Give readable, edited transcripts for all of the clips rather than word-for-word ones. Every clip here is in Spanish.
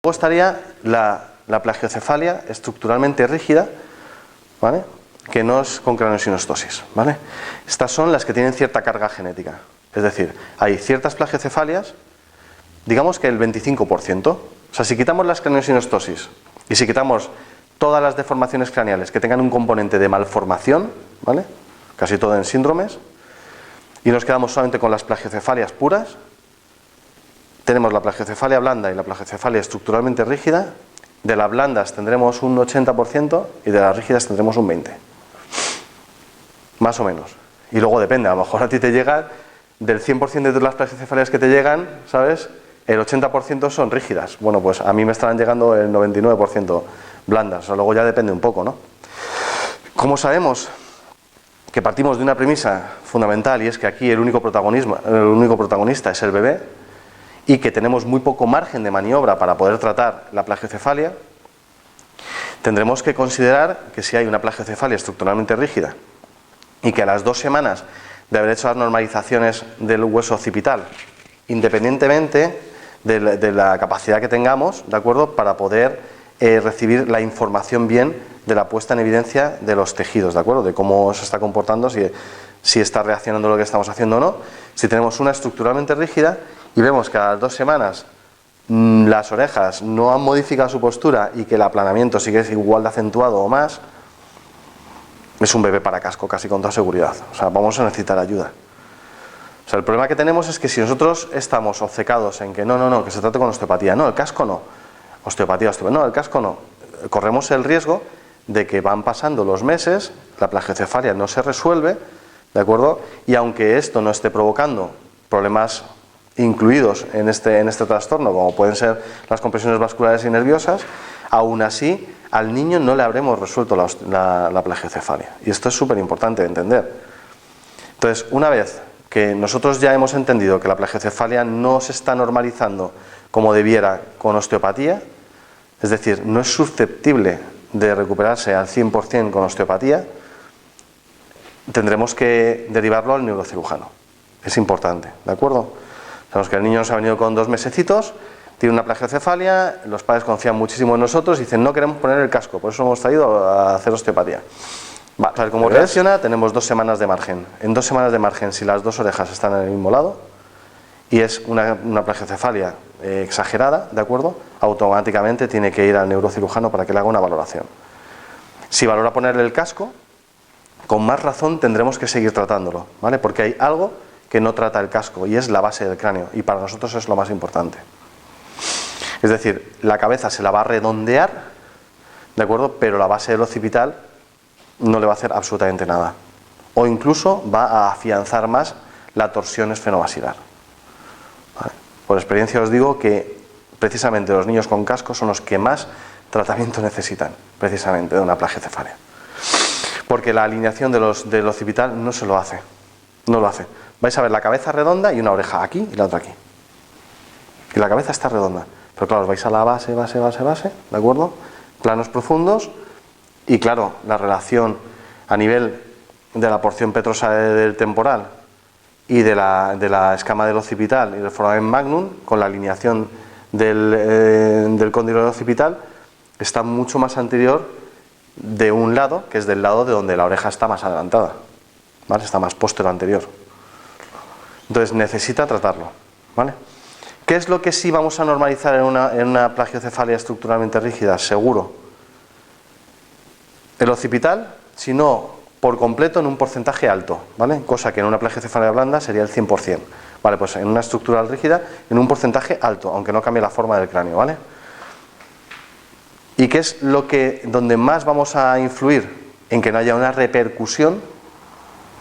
Luego estaría la plagiocefalia estructuralmente rígida, ¿vale?, que no es con craneosinostosis, ¿vale? Estas son las que tienen cierta carga genética. Es decir, hay ciertas plagiocefalias, digamos que el 25%. O sea, si quitamos las craneosinostosis y si quitamos todas las deformaciones craneales que tengan un componente de malformación, ¿vale?, casi todo en síndromes, y nos quedamos solamente con las plagiocefalias puras, tenemos la plagiocefalia blanda y la plagiocefalia estructuralmente rígida. De las blandas tendremos un 80% y de las rígidas tendremos un 20%. Más o menos. Y luego depende, a lo mejor a ti te llega, del 100% de las plagiocefalias que te llegan, ¿sabes?, el 80% son rígidas. Bueno, pues a mí me estarán llegando el 99% blandas. O sea, luego ya depende un poco, ¿no? ¿Cómo sabemos? Que partimos de una premisa fundamental, y es que aquí el único protagonista es el bebé, y que tenemos muy poco margen de maniobra para poder tratar la plagiocefalia. Tendremos que considerar que si hay una plagiocefalia estructuralmente rígida y que a las 2 semanas de haber hecho las normalizaciones del hueso occipital, independientemente de la capacidad que tengamos, ¿de acuerdo?, para poder recibir la información bien de la puesta en evidencia de los tejidos, ¿de acuerdo?, de cómo se está comportando, si está reaccionando lo que estamos haciendo o no. Si tenemos una estructuralmente rígida y vemos que a las 2 semanas las orejas no han modificado su postura y que el aplanamiento sigue igual de acentuado o más, es un bebé para casco casi con toda seguridad. O sea, vamos a necesitar ayuda. O sea, el problema que tenemos es que si nosotros estamos obcecados en que no, que se trate con osteopatía, no, el casco no, osteopatía, no, el casco no, corremos el riesgo de que van pasando los meses, la plagiocefalia no se resuelve, ¿de acuerdo?, y aunque esto no esté provocando problemas incluidos en este trastorno, como pueden ser las compresiones vasculares y nerviosas, aún así al niño no le habremos resuelto la plagiocefalia. Y esto es súper importante de entender. Entonces, una vez que nosotros ya hemos entendido que la plagiocefalia no se está normalizando como debiera con osteopatía, es decir, no es susceptible de recuperarse al 100% con osteopatía, tendremos que derivarlo al neurocirujano. Es importante, ¿de acuerdo? Sabemos que el niño nos ha venido con 2 mesecitos, tiene una plagiocefalia, los padres confían muchísimo en nosotros y dicen no queremos poner el casco, por eso hemos traído a hacer osteopatía. Va, a ver cómo reacciona. Tenemos 2 semanas de margen. En 2 semanas de margen, si las 2 orejas están en el mismo lado y es una plagiocefalia exagerada, ¿de acuerdo?, automáticamente tiene que ir al neurocirujano para que le haga una valoración. Si valora ponerle el casco, con más razón tendremos que seguir tratándolo, ¿vale?, porque hay algo que no trata el casco y es la base del cráneo, y para nosotros es lo más importante. Es decir, la cabeza se la va a redondear, ¿de acuerdo?, pero la base del occipital no le va a hacer absolutamente nada, o incluso va a afianzar más la torsión esfenobasilar. ¿Vale? Por experiencia os digo que precisamente los niños con casco son los que más tratamiento necesitan, precisamente de una plagiocefalia, porque la alineación del occipital no se lo hace, no lo hace. Vais a ver la cabeza redonda y una oreja aquí y la otra aquí, y la cabeza está redonda, pero claro, os vais a la base, ¿de acuerdo?, planos profundos, y claro, la relación a nivel de la porción petrosa del temporal y de la escama del occipital y del foramen magnum con la alineación del cóndilo occipital está mucho más anterior de un lado, que es del lado de donde la oreja está más adelantada, ¿vale?, está más posterior anterior. Entonces necesita tratarlo, ¿vale? ¿Qué es lo que sí vamos a normalizar en una plagiocefalia estructuralmente rígida? Seguro. El occipital, si no por completo, en un porcentaje alto, ¿vale? Cosa que en una plagiocefalia blanda sería el 100%. Vale, pues en una estructural rígida, en un porcentaje alto, aunque no cambie la forma del cráneo, ¿vale? ¿Y qué es donde más vamos a influir? En que no haya una repercusión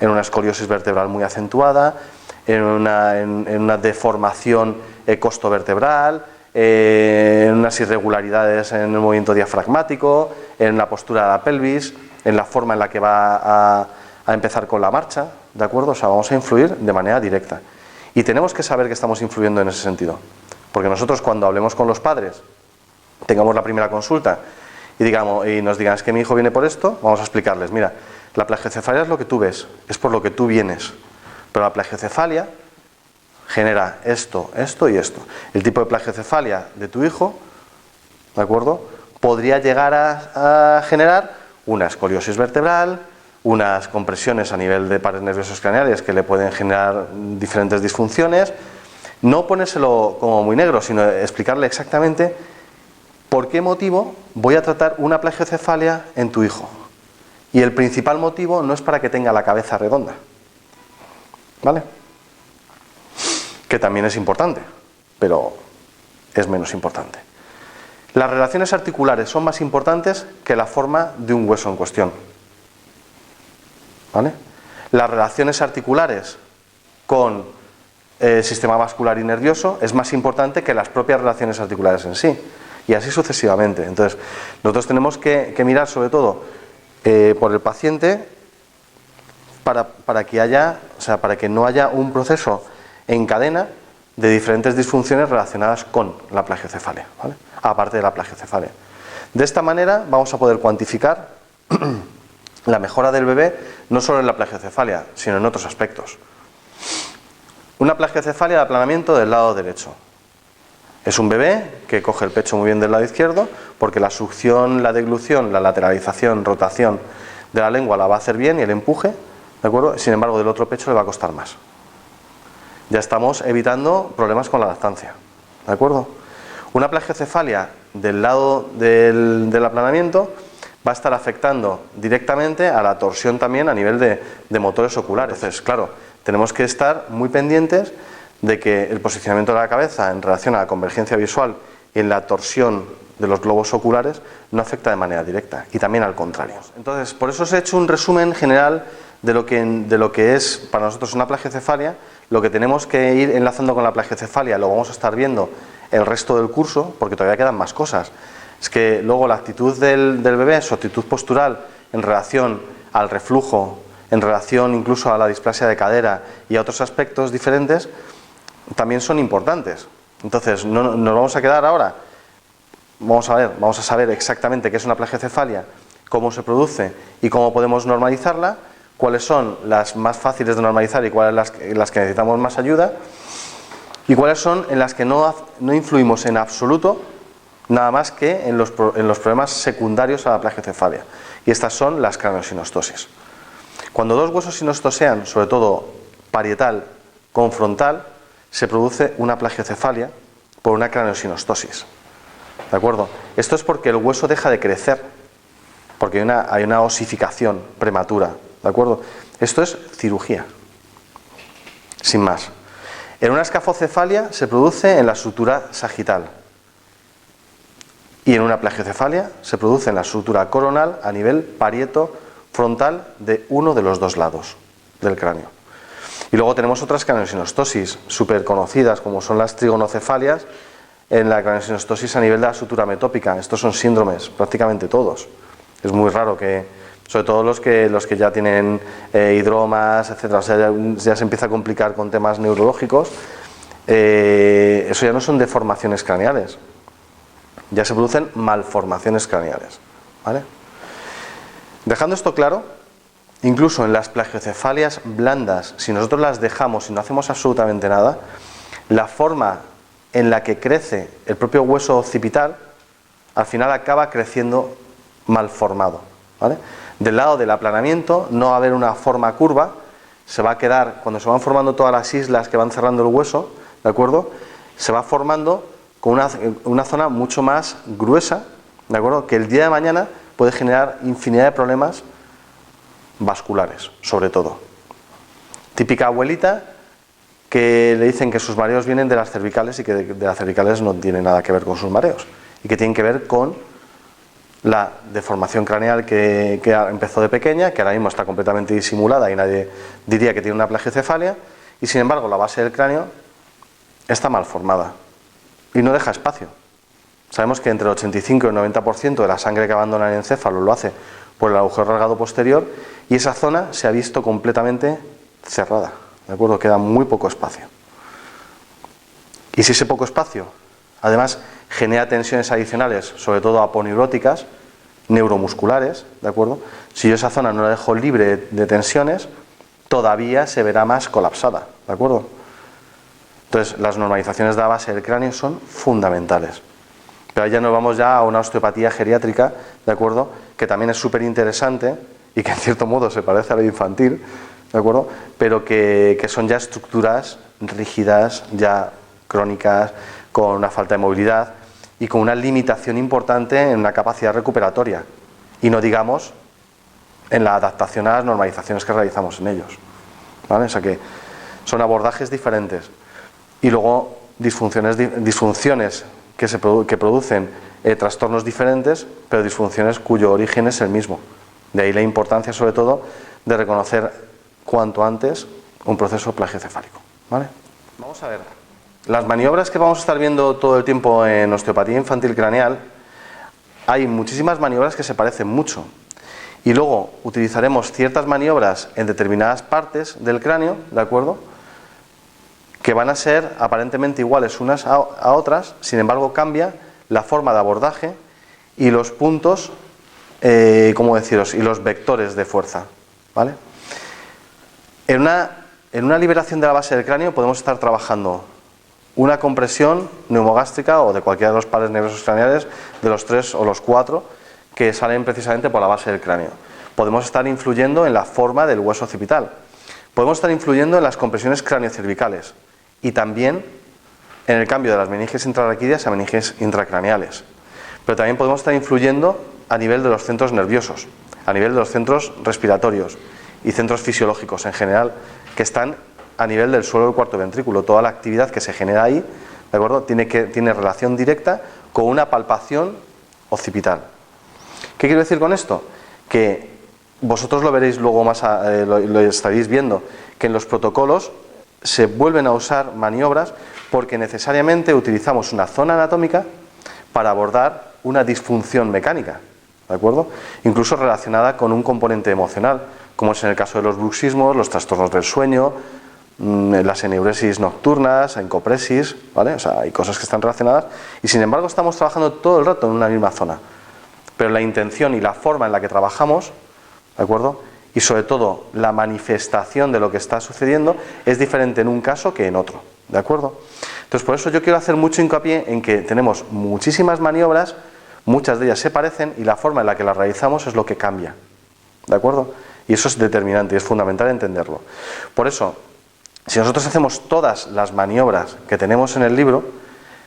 en una escoliosis vertebral muy acentuada, en una deformación costovertebral, en unas irregularidades en el movimiento diafragmático, en la postura de la pelvis, en la forma en la que va a empezar con la marcha, ¿de acuerdo? O sea, vamos a influir de manera directa. Y tenemos que saber que estamos influyendo en ese sentido. Porque nosotros, cuando hablemos con los padres, tengamos la primera consulta y nos digan, es que mi hijo viene por esto, vamos a explicarles, mira, la plagiocefalia es lo que tú ves, es por lo que tú vienes, pero la plagiocefalia genera esto, esto y esto. El tipo de plagiocefalia de tu hijo ¿de acuerdo?, podría llegar a generar una escoliosis vertebral, unas compresiones a nivel de pares nerviosos craneales que le pueden generar diferentes disfunciones. No ponérselo como muy negro, sino explicarle exactamente por qué motivo voy a tratar una plagiocefalia en tu hijo. Y el principal motivo no es para que tenga la cabeza redonda, ¿vale?, que también es importante, pero es menos importante. Las relaciones articulares son más importantes que la forma de un hueso en cuestión, ¿vale? Las relaciones articulares con el sistema vascular y nervioso es más importante que las propias relaciones articulares en sí, y así sucesivamente. Entonces, nosotros tenemos que mirar sobre todo por el paciente para que haya, o sea, para que no haya un proceso en cadena de diferentes disfunciones relacionadas con la plagiocefalia, ¿vale?, aparte de la plagiocefalia. De esta manera vamos a poder cuantificar la mejora del bebé no solo en la plagiocefalia, sino en otros aspectos. Una plagiocefalia de aplanamiento del lado derecho. Es un bebé que coge el pecho muy bien del lado izquierdo porque la succión, la deglución, la lateralización, rotación de la lengua la va a hacer bien y el empuje, ¿de acuerdo? Sin embargo, del otro pecho le va a costar más. Ya estamos evitando problemas con la lactancia, ¿de acuerdo? Una plagiocefalia del lado del aplanamiento va a estar afectando directamente a la torsión también a nivel de motores oculares. Entonces, claro, tenemos que estar muy pendientes de que el posicionamiento de la cabeza en relación a la convergencia visual y en la torsión de los globos oculares no afecta de manera directa, y también al contrario. Entonces, por eso os he hecho un resumen general de lo que es para nosotros una plagiocefalia. Lo que tenemos que ir enlazando con la plagiocefalia lo vamos a estar viendo el resto del curso, porque todavía quedan más cosas. Es que luego la actitud del bebé, su actitud postural en relación al reflujo, en relación incluso a la displasia de cadera y a otros aspectos diferentes, también son importantes. Entonces, no nos vamos a quedar ahora. Vamos a saber exactamente qué es una plagiocefalia, cómo se produce y cómo podemos normalizarla, cuáles son las más fáciles de normalizar y cuáles las que necesitamos más ayuda, y cuáles son en las que no influimos en absoluto, nada más que en los problemas secundarios a la plagiocefalia. Y estas son las craniosinostosis. Cuando dos huesos sinostosean, sobre todo parietal con frontal, se produce una plagiocefalia por una craniosinostosis. ¿De acuerdo? Esto es porque el hueso deja de crecer, porque hay una osificación prematura. ¿De acuerdo? Esto es cirugía, sin más. En una escafocefalia se produce en la sutura sagital, y en una plagiocefalia se produce en la sutura coronal a nivel parieto frontal de uno de los dos lados del cráneo. Y luego tenemos otras craniosinostosis súper conocidas, como son las trigonocefalias, en la craniosinostosis a nivel de la sutura metópica. Estos son síndromes, prácticamente todos. Es muy raro que, sobre todo los que ya tienen hidromas, etcétera, o sea, ya se empieza a complicar con temas neurológicos. Eso ya no son deformaciones craneales, ya se producen malformaciones craneales, ¿vale? Dejando esto claro, incluso en las plagiocefalias blandas, si nosotros las dejamos y no hacemos absolutamente nada, la forma en la que crece el propio hueso occipital al final acaba creciendo malformado, ¿vale? Del lado del aplanamiento no va a haber una forma curva, se va a quedar, cuando se van formando todas las islas que van cerrando el hueso, ¿de acuerdo?, se va formando con una zona mucho más gruesa, ¿de acuerdo?, que el día de mañana puede generar infinidad de problemas vasculares, sobre todo. Típica abuelita que le dicen que sus mareos vienen de las cervicales y que de las cervicales no tiene nada que ver con sus mareos, y que tienen que ver con la deformación craneal que empezó de pequeña, que ahora mismo está completamente disimulada y nadie diría que tiene una plagiocefalia, y sin embargo la base del cráneo está mal formada y no deja espacio. Sabemos que entre el 85 y el 90% de la sangre que abandona el encéfalo lo hace por el agujero rasgado posterior, y esa zona se ha visto completamente cerrada, ¿de acuerdo? Queda muy poco espacio. Y si ese poco espacio además genera tensiones adicionales, sobre todo aponeuróticas, neuromusculares, ¿de acuerdo?, si yo esa zona no la dejo libre de tensiones, todavía se verá más colapsada, ¿de acuerdo? Entonces, las normalizaciones de la base del cráneo son fundamentales. Pero ahí ya nos vamos ya a una osteopatía geriátrica, ¿de acuerdo? Que también es súper interesante y que en cierto modo se parece a la infantil, ¿de acuerdo? Pero que son ya estructuras rígidas, ya crónicas, con una falta de movilidad y con una limitación importante en una capacidad recuperatoria. Y no digamos en la adaptación a las normalizaciones que realizamos en ellos, ¿vale? O sea que son abordajes diferentes. Y luego disfunciones que producen trastornos diferentes, pero disfunciones cuyo origen es el mismo. De ahí la importancia, sobre todo, de reconocer cuanto antes un proceso plagiocefálico, ¿vale? Vamos a ver. Las maniobras que vamos a estar viendo todo el tiempo en osteopatía infantil craneal, hay muchísimas maniobras que se parecen mucho. Y luego utilizaremos ciertas maniobras en determinadas partes del cráneo, ¿de acuerdo?, que van a ser aparentemente iguales unas a otras, sin embargo cambia la forma de abordaje y los puntos, ¿cómo deciros?, y los vectores de fuerza, ¿vale? En una liberación de la base del cráneo podemos estar trabajando una compresión neumogástrica o de cualquiera de los pares nerviosos craneales, de los 3 o los 4 que salen precisamente por la base del cráneo. Podemos estar influyendo en la forma del hueso occipital. Podemos estar influyendo en las compresiones craniocervicales y también en el cambio de las meninges intrarraquídeas a meninges intracraneales. Pero también podemos estar influyendo a nivel de los centros nerviosos, a nivel de los centros respiratorios y centros fisiológicos en general, que están a nivel del suelo del cuarto ventrículo. Toda la actividad que se genera ahí, ¿de acuerdo?, tiene relación directa con una palpación occipital. ¿Qué quiero decir con esto? Que vosotros lo veréis luego más, lo estaréis viendo, que en los protocolos se vuelven a usar maniobras porque necesariamente utilizamos una zona anatómica para abordar una disfunción mecánica, ¿de acuerdo?, incluso relacionada con un componente emocional, como es en el caso de los bruxismos, los trastornos del sueño, las eneuresis nocturnas, encopresis, ¿vale? O sea, hay cosas que están relacionadas y sin embargo estamos trabajando todo el rato en una misma zona. Pero la intención y la forma en la que trabajamos, ¿de acuerdo?, y sobre todo la manifestación de lo que está sucediendo es diferente en un caso que en otro, ¿de acuerdo? Entonces, por eso yo quiero hacer mucho hincapié en que tenemos muchísimas maniobras, muchas de ellas se parecen y la forma en la que las realizamos es lo que cambia, ¿de acuerdo? Y eso es determinante y es fundamental entenderlo. Por eso, si nosotros hacemos todas las maniobras que tenemos en el libro,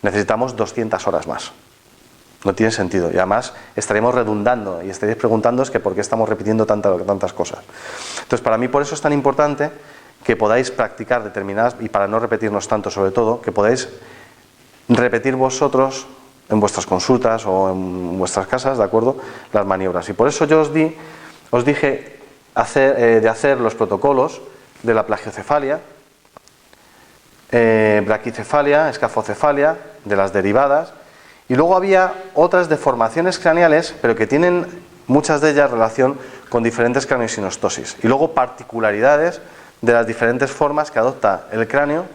necesitamos 200 horas más. No tiene sentido. Y además estaremos redundando y estaréis preguntándoos que por qué estamos repitiendo tantas cosas. Entonces, para mí por eso es tan importante que podáis practicar determinadas, y para no repetirnos tanto sobre todo, que podáis repetir vosotros en vuestras consultas o en vuestras casas, ¿de acuerdo?, las maniobras. Y por eso yo os dije de hacer los protocolos de la plagiocefalia, braquicefalia, escafocefalia, de las derivadas. Y luego había otras deformaciones craneales, pero que tienen muchas de ellas relación con diferentes craniosinostosis. Y luego particularidades de las diferentes formas que adopta el cráneo